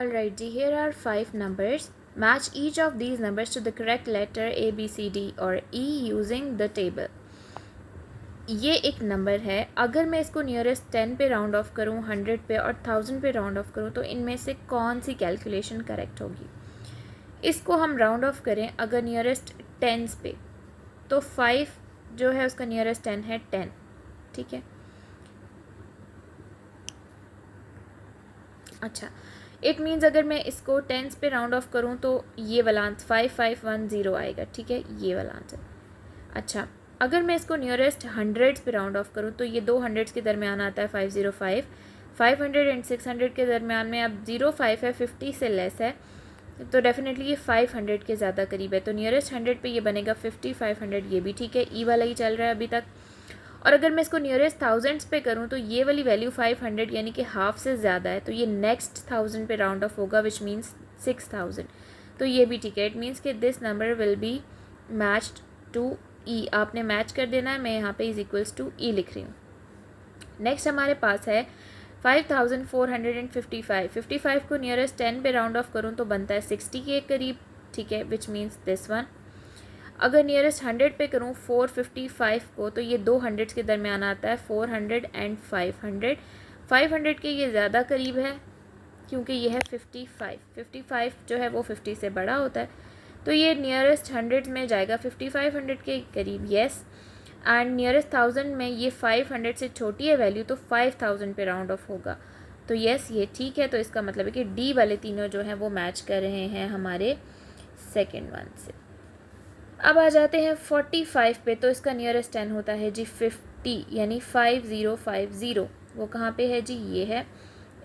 Alright, ji, here are 5 numbers. Match each of these numbers to the correct letter A, B, C, D or E using the table. ये एक number है, अगर मैं इसको nearest 10 पे round of करूँ, 100 पे और 1000 पे राउंड ऑफ करूँ तो इनमें से कौन सी कैलकुलेशन करेक्ट होगी। इसको हम राउंड ऑफ करें अगर नियरेस्ट टेंस पे, तो 5 जो है उसका नियरेस्ट 10 है 10, ठीक है। अच्छा, इट मीन्स अगर मैं इसको टेंस पे राउंड ऑफ करूँ तो ये वाला आंसर 5510 आएगा, ठीक है, ये वाला आंसर। अच्छा, अगर मैं इसको नियरेस्ट हंड्रेड्स पे राउंड ऑफ करूँ तो ये दो हंड्रेड्स के दरमियान आता है 505, 500 एंड 600 के दरमियान में अब 05 है, 50 से लेस है, तो डेफिनेटली ये 500 के ज़्यादा करीब है, तो नियरेस्ट 100 पे ये बनेगा 50, 500 ये भी ठीक है, ई वाला ही चल रहा है अभी तक। और अगर मैं इसको नियरेस्ट थाउजेंड्स पे करूँ तो ये वाली वैल्यू 500 यानी कि हाफ से ज़्यादा है, तो ये नेक्स्ट 1000 पे राउंड ऑफ होगा विच मीन्स 6000, तो ये भी ठीक है। इट मीन्स कि this number will be matched to E, आपने मैच कर देना है, मैं यहाँ पे इज इक्वल्स टू ई लिख रही हूँ। नेक्स्ट हमारे पास है 5455, 55 को नियरेस्ट 10 पे राउंड ऑफ करूँ तो बनता है 60 के करीब, ठीक है, विच मीन्स दिस वन। अगर नियरेस्ट 100 पे करूँ 455 को तो ये दो हंड्रेड्स के दरमियान आता है 400 एंड 500, 500 के ये ज़्यादा करीब है क्योंकि ये है 55, 55 जो है वो 50 से बड़ा होता है, तो ये नियरेस्ट हंड्रेड में जाएगा 5500 के करीब, येस। एंड नियरेस्ट 1000 में ये 500 से छोटी है वैल्यू, तो 5000 पे राउंड ऑफ होगा, तो येस ये ठीक है। तो इसका मतलब है कि डी वाले तीनों जो हैं वो मैच कर रहे हैं हमारे सेकेंड वन से। अब आ जाते हैं 45 पे, तो इसका नियरेस्ट 10 होता है जी 50 यानी 5050, वो कहाँ पे है जी, ये है।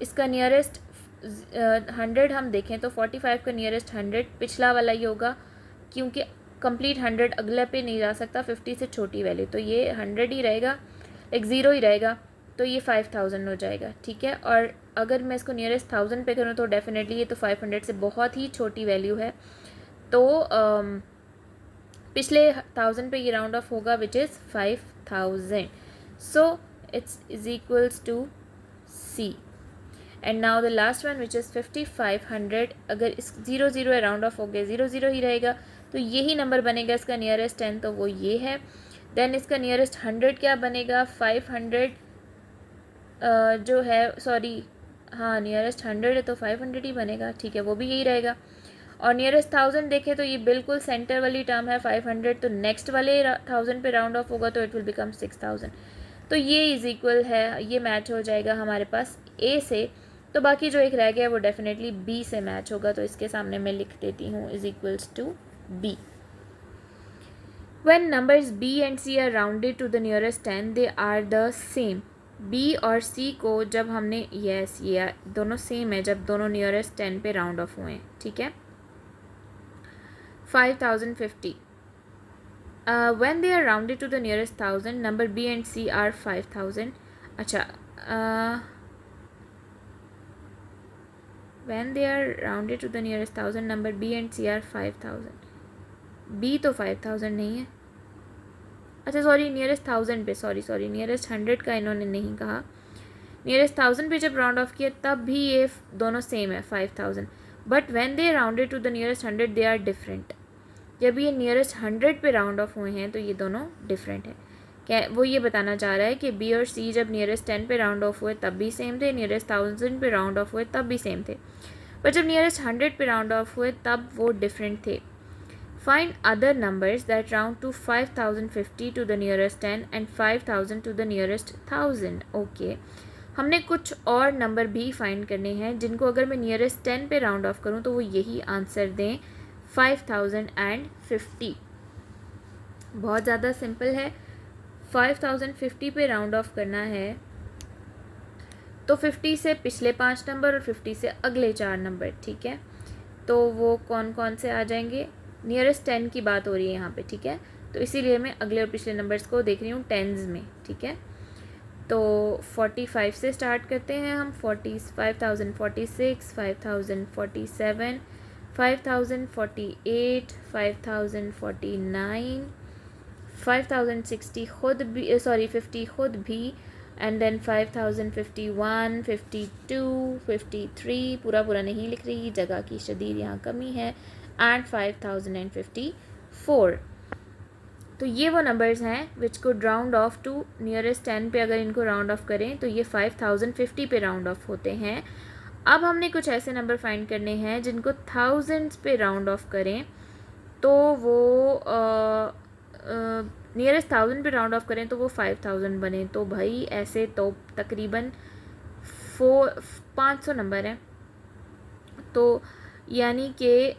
इसका नियरेस्ट 100 हम देखें तो 45 का नियरेस्ट 100 पिछला वाला ही होगा क्योंकि कंप्लीट 100 अगले पे नहीं जा सकता, 50 से छोटी वैल्यू, तो ये 100 ही रहेगा, एक ज़ीरो ही रहेगा, तो ये 5000 हो जाएगा, ठीक है। और अगर मैं इसको नियरेस्ट 1000 पे करूँ तो डेफिनेटली ये तो 500 से बहुत ही छोटी वैल्यू है, तो पिछले 1000 पे ये राउंड ऑफ होगा which is 5000, so it's is equals to C. And now the last one which is 5500, अगर इस 0 राउंड ऑफ हो गया 0 ही रहेगा, तो यही नंबर बनेगा इसका नियरेस्ट 10, तो वो ये है। देन इसका नियरेस्ट 100 क्या बनेगा, 500 जो है, सॉरी हाँ नियरेस्ट 100 है तो 500 ही बनेगा, ठीक है, वो भी यही रहेगा। और नियरेस्ट 1000 देखें तो ये बिल्कुल सेंटर वाली टर्म है 500, तो नेक्स्ट वाले 1000 पे राउंड ऑफ होगा तो इट विल बिकम 6000, तो ये इज़ इक्वल है, ये मैच हो जाएगा हमारे पास ए से। तो बाकी जो एक रह गया वो डेफिनेटली बी से मैच होगा, तो इसके सामने मैं लिख देती हूँ is equals to B. When numbers b and c are rounded to the nearest 10 they are the same। b और c को जब हमने यस ये दोनों सेम है जब दोनों नियरेस्ट 10 पे राउंड ऑफ हुए, ठीक है। 5050, when they are rounded to the nearest 1000 number b and c are 5000। अच्छा, when they are rounded to the nearest 1000 number b and c are 5000, b तो 5000 नहीं है, अच्छा सॉरी नियरेस्ट 1000 पे, सॉरी नियरेस्ट 100 का इन्होंने नहीं कहा, नियरेस्ट 1000 पे जब राउंड ऑफ किया तब भी ये दोनों सेम है 5000, but when they rounded to the nearest 100 they are different. जब ये नियरेस्ट 100 पे राउंड ऑफ हुए हैं तो ये दोनों डिफरेंट है। क्या वो ये बताना चाह रहा है कि बी और सी जब नियरेस्ट 10 पे राउंड ऑफ हुए तब भी सेम थे, नियरेस्ट 1000 पे राउंड ऑफ हुए तब भी सेम थे, पर जब नियरेस्ट 100 पे राउंड ऑफ हुए तब वो डिफरेंट थे। Find other numbers that round to 5050 to the nearest 10 and 5000 to the nearest 1000। Okay, हमने कुछ और नंबर भी फाइंड करने हैं जिनको अगर मैं नियरेस्ट 10 पे राउंड ऑफ करूं तो वो यही आंसर दें 5050। बहुत ज़्यादा सिंपल है, 5050 पे राउंड ऑफ करना है तो 50 से पिछले 5 नंबर और 50 से अगले 4 नंबर, ठीक है, तो वो कौन कौन से आ जाएंगे। नियरेस्ट 10 की बात हो रही है यहाँ पे, ठीक है, तो इसीलिए मैं अगले और पिछले नंबर्स को देख रही हूँ टेंस में, ठीक है। तो 45 से स्टार्ट करते हैं हम, 5046, 5047, 5048, 5049, 5060 खुद भी, सॉरी 50 खुद भी, एंड देन 5051, 52, 53, पूरा पूरा नहीं लिख रही, जगह की शदीद यहाँ कमी है, एंड 5054। तो ये वो नंबर्स हैं विच को राउंड ऑफ टू नियरेस्ट 10 पे अगर इनको राउंड ऑफ करें तो ये 5050 पे राउंड ऑफ होते हैं। अब हमने कुछ ऐसे नंबर फाइंड करने हैं जिनको थाउजेंड्स पे राउंड ऑफ करें तो वो नियरेस्ट 1000 पे राउंड ऑफ करें तो वो 5000 बने। तो भाई ऐसे तो तकरीबन 500 नंबर हैं। तो यानी कि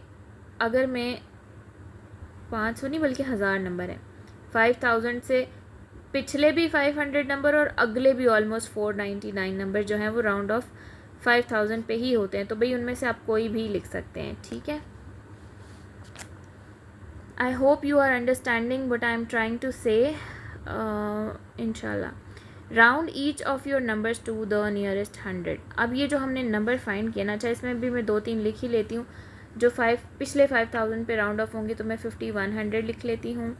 अगर मैं 500 नहीं बल्कि 1000 नंबर है, 5000 से पिछले भी 500 नंबर और अगले भी ऑलमोस्ट 499 नंबर जो हैं वो राउंड ऑफ 5000 पे ही होते हैं। तो भाई उनमें से आप कोई भी लिख सकते हैं, ठीक है। I hope you are understanding what I am trying to say. इंशाल्लाह round each of your numbers to the nearest 100। अब ये जो हमने नंबर फाइंड किया ना, चाहे इसमें भी मैं 2-3 लिख ही लेती हूँ। जो पिछले 5000 पे राउंड ऑफ होंगे तो मैं 5100 लिख लेती हूँ,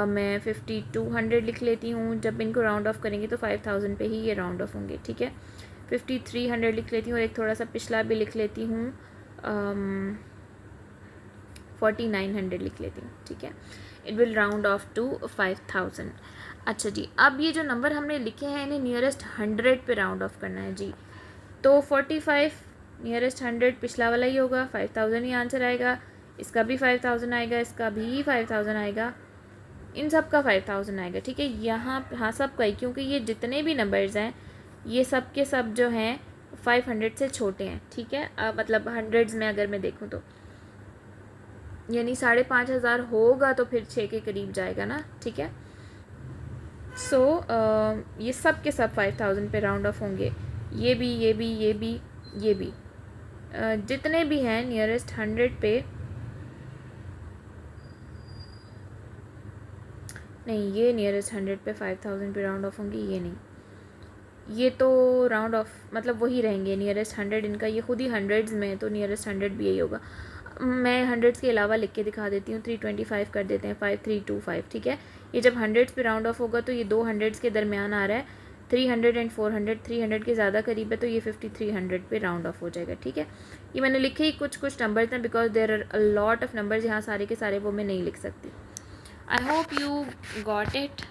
मैं 5200 लिख लेती हूँ। जब इनको राउंड ऑफ करेंगे तो 5000 पे ही ये राउंड ऑफ होंगे, ठीक है। 5300 लिख लेती हूँ और एक थोड़ा सा पिछला भी लिख लेती हूँ, 4900 लिख लेती हूँ, ठीक है। It will round off to 5000। अच्छा जी, अब ये जो नंबर हमने लिखे हैं इन्हें नियरेस्ट 100 पे राउंड ऑफ करना है जी। तो 45 नियरेस्ट 100 पिछला वाला ही होगा, 5000 ही आंसर आएगा। इसका भी 5000 आएगा, इसका भी 5000 आएगा, इन सब का 5000 आएगा, ठीक है। यहाँ हाँ सब का ही, क्योंकि ये जितने भी नंबर्स हैं ये सब के सब जो हैं 500 से छोटे हैं, ठीक है। मतलब हंड्रेड्स में अगर मैं देखूँ तो यानी 5500 होगा तो फिर 6 के करीब जाएगा ना, ठीक है। सो ये सब के सब 5000 पे राउंड ऑफ होंगे, ये भी ये भी ये भी ये भी जितने भी हैं नियरेस्ट 100 पे। नहीं, ये नियरेस्ट 100 पे 5000 पे राउंड ऑफ होंगे, ये नहीं, ये तो राउंड ऑफ मतलब वही रहेंगे नियरेस्ट 100 इनका, ये खुद ही हंड्रेड्स में, तो नियरेस्ट 100 भी यही होगा। मैं हंड्रेड्स के अलावा लिख के दिखा देती हूँ, 325 कर देते हैं, 5325, ठीक है। ये जब हंड्रेड्स पे राउंड ऑफ होगा तो ये 2 हंड्रेड्स के दरमियान आ रहा है, 300 एंड 400, 300 के ज़्यादा करीब है तो ये 5300 पे राउंड ऑफ हो जाएगा, ठीक है। ये मैंने लिखे ही कुछ नंबर्स हैं because there are a lot of numbers, यहाँ सारे के सारे वो मैं नहीं लिख सकती। I hope you got it.